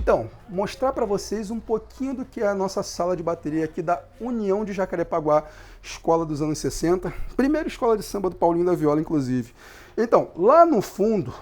Então, mostrar para vocês um pouquinho do que é a nossa sala de bateria aqui da União de Jacarepaguá, escola dos anos 60, primeira escola de samba do Paulinho da Viola, inclusive. Então, lá no fundo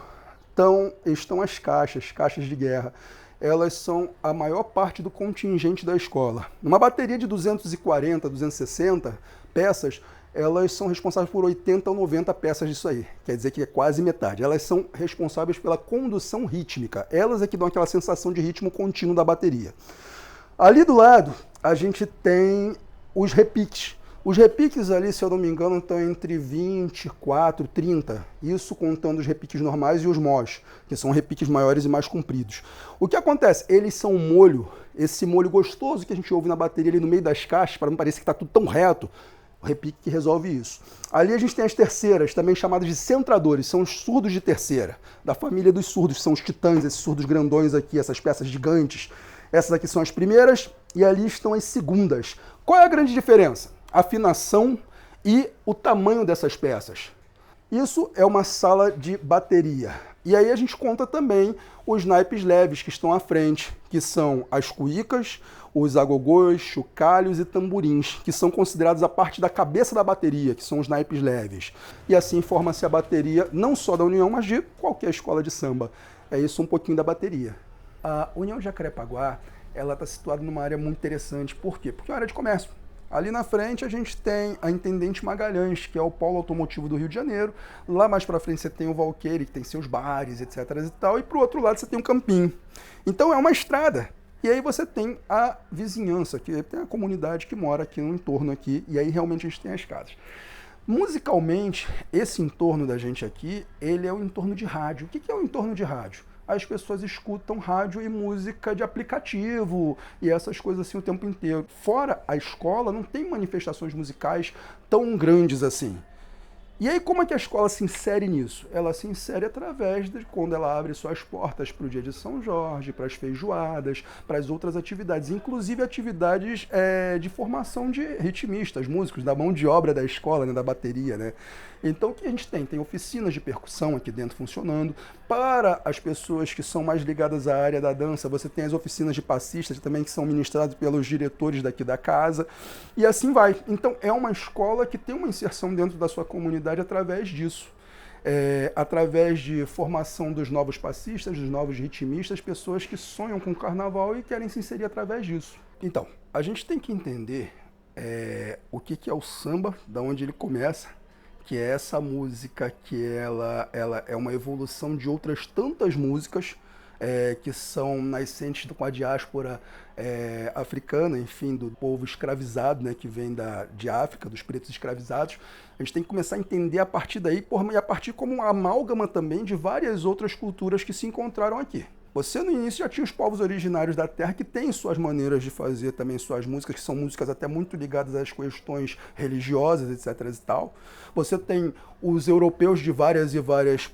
estão as caixas de guerra. Elas são a maior parte do contingente da escola. Numa bateria de 240, 260 peças, elas são responsáveis por 80 ou 90 peças disso aí. Quer dizer que é quase metade. Elas são responsáveis pela condução rítmica. Elas é que dão aquela sensação de ritmo contínuo da bateria. Ali do lado, a gente tem os repiques. Os repiques ali, se eu não me engano, estão entre 24, 30. Isso contando os repiques normais e os mós, que são repiques maiores e mais compridos. O que acontece? Eles são um molho, esse molho gostoso que a gente ouve na bateria ali no meio das caixas, para não parecer que está tudo tão reto. O repique que resolve isso. Ali a gente tem as terceiras, também chamadas de centradores, são os surdos de terceira, da família dos surdos, são os titãs, esses surdos grandões aqui, essas peças gigantes. Essas aqui são as primeiras e ali estão as segundas. Qual é a grande diferença? A afinação e o tamanho dessas peças. Isso é uma sala de bateria. E aí a gente conta também os naipes leves que estão à frente, que são as cuícas, os agogôs, chocalhos e tamborins, que são considerados a parte da cabeça da bateria, que são os naipes leves. E assim forma-se a bateria, não só da União, mas de qualquer escola de samba. É isso um pouquinho da bateria. A União de Jacarepaguá, ela está situada numa área muito interessante. Por quê? Porque é uma área de comércio. Ali na frente a gente tem a Intendente Magalhães, que é o polo automotivo do Rio de Janeiro. Lá mais para frente você tem o Valqueire, que tem seus bares, etc. e tal. E para o outro lado você tem o Campinho. Então é uma estrada. E aí você tem a vizinhança, que tem a comunidade que mora aqui no entorno aqui. E aí realmente a gente tem as casas. Musicalmente, esse entorno da gente aqui, ele é um entorno de rádio. O que é um entorno de rádio? As pessoas escutam rádio e música de aplicativo e essas coisas assim o tempo inteiro. Fora a escola, não tem manifestações musicais tão grandes assim. E aí como é que a escola se insere nisso? Ela se insere através de quando ela abre suas portas para o dia de São Jorge, para as feijoadas, para as outras atividades, inclusive atividades de formação de ritmistas, músicos, da mão de obra da escola, né, da bateria, né? Então o que a gente tem? Tem oficinas de percussão aqui dentro funcionando. Para as pessoas que são mais ligadas à área da dança, você tem as oficinas de passistas também que são ministradas pelos diretores daqui da casa. E assim vai. Então é uma escola que tem uma inserção dentro da sua comunidade através disso. Através de formação dos novos passistas, dos novos ritmistas, pessoas que sonham com o carnaval e querem se inserir através disso. Então, a gente tem que entender o que é o samba, da onde ele começa, que é essa música que ela é uma evolução de outras tantas músicas que são nascentes com a diáspora africana, enfim, do povo escravizado, né, que vem de África, dos pretos escravizados. A gente tem que começar a entender a partir daí, e a partir como uma amálgama também de várias outras culturas que se encontraram aqui. Você no início já tinha os povos originários da terra que têm suas maneiras de fazer também suas músicas, que são músicas até muito ligadas às questões religiosas, etc. e tal. Você tem os europeus de várias e várias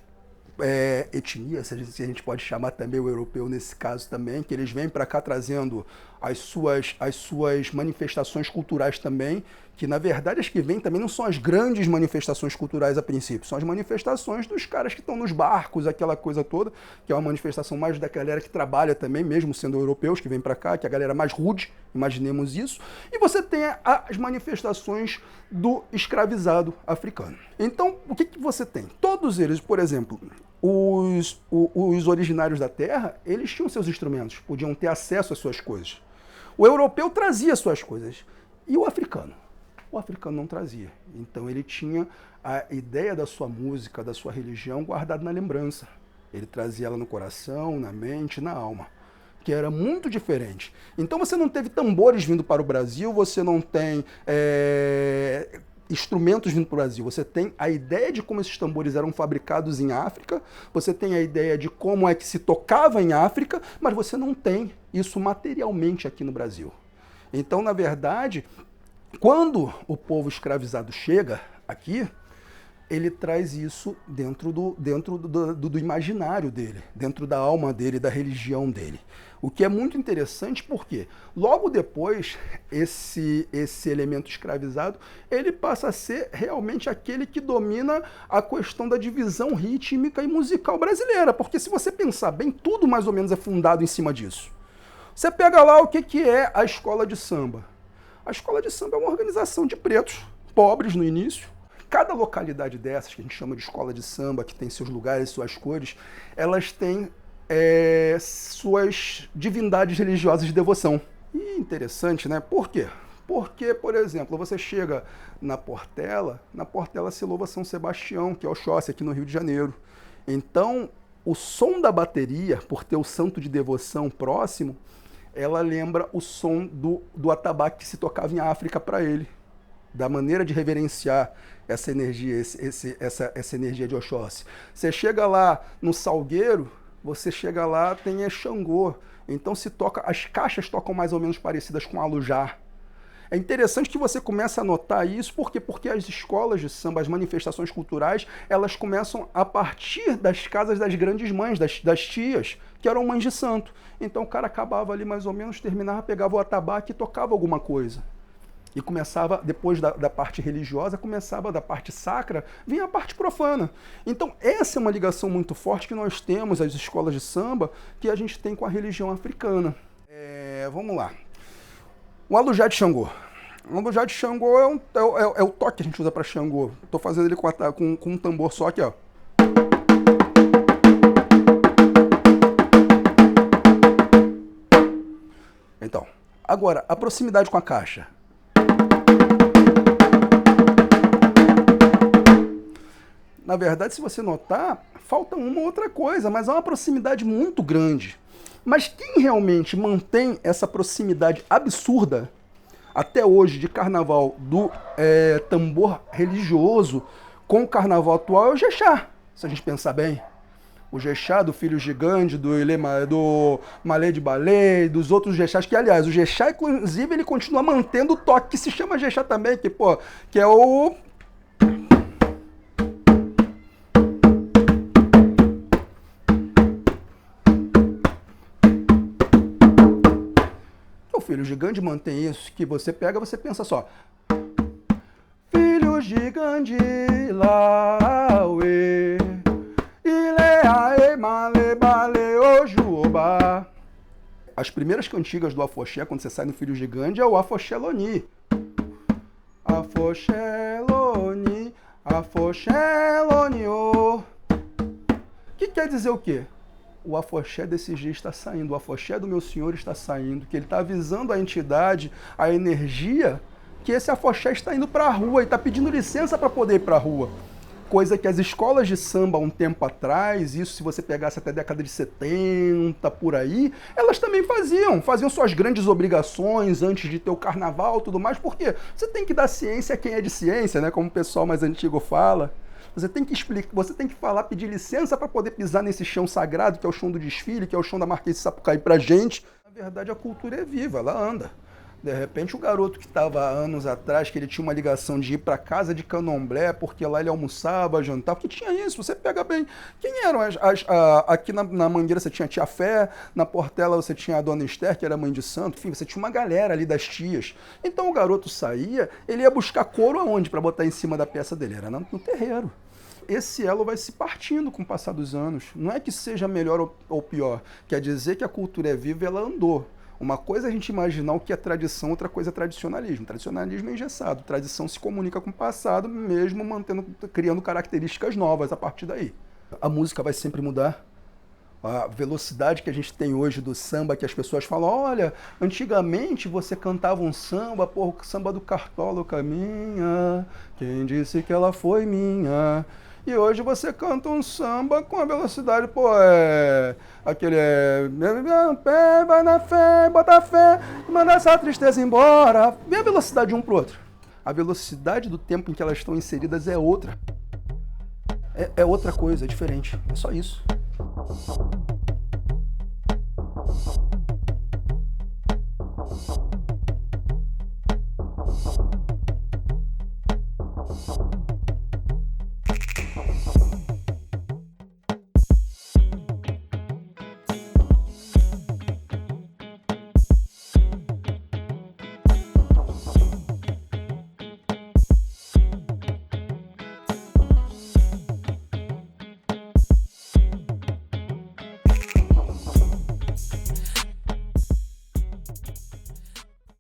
etnias, se a gente pode chamar também o europeu nesse caso também, que eles vêm para cá trazendo as suas manifestações culturais também, que na verdade as que vêm também não são as grandes manifestações culturais a princípio, são as manifestações dos caras que estão nos barcos, aquela coisa toda, que é uma manifestação mais da galera que trabalha também, mesmo sendo europeus que vêm para cá, que é a galera mais rude, imaginemos isso, e você tem as manifestações do escravizado africano. Então, o que você tem? Todos eles, por exemplo, os originários da terra, eles tinham seus instrumentos, podiam ter acesso às suas coisas. O europeu trazia suas coisas. E o africano? O africano não trazia. Então ele tinha a ideia da sua música, da sua religião guardada na lembrança. Ele trazia ela no coração, na mente, na alma, que era muito diferente. Então você não teve tambores vindo para o Brasil, você não tem instrumentos vindo para o Brasil. Você tem a ideia de como esses tambores eram fabricados em África, você tem a ideia de como é que se tocava em África, mas você não tem isso materialmente aqui no Brasil. Então, na verdade, quando o povo escravizado chega aqui, ele traz isso dentro do imaginário dele, dentro da alma dele, da religião dele. O que é muito interessante porque logo depois esse elemento escravizado ele passa a ser realmente aquele que domina a questão da divisão rítmica e musical brasileira, porque se você pensar bem, tudo mais ou menos é fundado em cima disso. Você pega lá o que é a escola de samba. A escola de samba é uma organização de pretos, pobres no início. Cada localidade dessas, que a gente chama de escola de samba, que tem seus lugares, suas cores, elas têm suas divindades religiosas de devoção. E interessante, né? Por quê? Porque, por exemplo, você chega na Portela se louva São Sebastião, que é o Oxóssi, aqui no Rio de Janeiro. Então, o som da bateria, por ter o santo de devoção próximo, ela lembra o som do atabaque que se tocava em África para ele, da maneira de reverenciar essa energia, essa energia de Oxóssi. Você chega lá no Salgueiro, você chega lá, tem Xangô. Então se toca, as caixas tocam mais ou menos parecidas com Alujá. É interessante que você comece a notar isso, por quê? Porque as escolas de samba, as manifestações culturais, elas começam a partir das casas das grandes mães, das tias, que eram mães de santo. Então o cara acabava ali mais ou menos, terminava, pegava o atabaque e tocava alguma coisa. E começava, depois da parte religiosa, começava da parte sacra, vinha a parte profana. Então essa é uma ligação muito forte que nós temos, as escolas de samba, que a gente tem com a religião africana. Vamos lá. O Alujá de Xangô. O Alujá de Xangô é o toque que a gente usa para Xangô. Estou fazendo ele com um tambor só aqui, ó. Então, agora, a proximidade com a caixa. Na verdade, se você notar, falta uma outra coisa, mas há uma proximidade muito grande. Mas quem realmente mantém essa proximidade absurda, até hoje, de carnaval do tambor religioso com o carnaval atual é o Jexá, se a gente pensar bem. O Jexá do Filho Gigante, do Malê de Balê, dos outros Jexás, que aliás, o Jexá, inclusive, ele continua mantendo o toque, que se chama Jexá também, que é o... O Filho Gigante mantém isso, que você pega, você pensa só. Filho Gigante, lá, uê, ile, aê, malê, balê, ojuoba. As primeiras cantigas do afoxé, quando você sai no Filho Gigante, é o afoxé loni. Afoxé loni, afoxé loni, ô. Que quer dizer o quê? O afoxé desse dia está saindo, o afoxé do meu senhor está saindo, que ele está avisando a entidade, a energia, que esse afoxé está indo para a rua e está pedindo licença para poder ir para a rua. Coisa que as escolas de samba, há um tempo atrás, isso se você pegasse até a década de 70, por aí, elas também faziam suas grandes obrigações antes de ter o carnaval e tudo mais, porque você tem que dar ciência a quem é de ciência, né, como o pessoal mais antigo fala. Você tem que explicar, você tem que falar, pedir licença para poder pisar nesse chão sagrado, que é o chão do desfile, que é o chão da Marquês de Sapucaí pra gente. Na verdade, a cultura é viva, ela anda. De repente, o garoto que estava há anos atrás, que ele tinha uma ligação de ir para casa de candomblé, porque lá ele almoçava, jantava, porque tinha isso, você pega bem. Quem eram aqui na Mangueira você tinha a Tia Fé, na Portela você tinha a Dona Esther, que era mãe de santo, enfim, você tinha uma galera ali das tias. Então o garoto saía, ele ia buscar couro aonde para botar em cima da peça dele? Era no terreiro. Esse elo vai se partindo com o passar dos anos. Não é que seja melhor ou pior, quer dizer que a cultura é viva e ela andou. Uma coisa é a gente imaginar o que é tradição, outra coisa é tradicionalismo. Tradicionalismo é engessado, tradição se comunica com o passado, mesmo criando características novas a partir daí. A música vai sempre mudar. A velocidade que a gente tem hoje do samba, que as pessoas falam, olha, antigamente você cantava um samba, o samba do Cartola caminha, quem disse que ela foi minha? E hoje você canta um samba com a velocidade, aquele vai na fé, bota fé, manda essa tristeza embora. Vê a velocidade de um pro outro. A velocidade do tempo em que elas estão inseridas é outra. É outra coisa, é diferente. É só isso.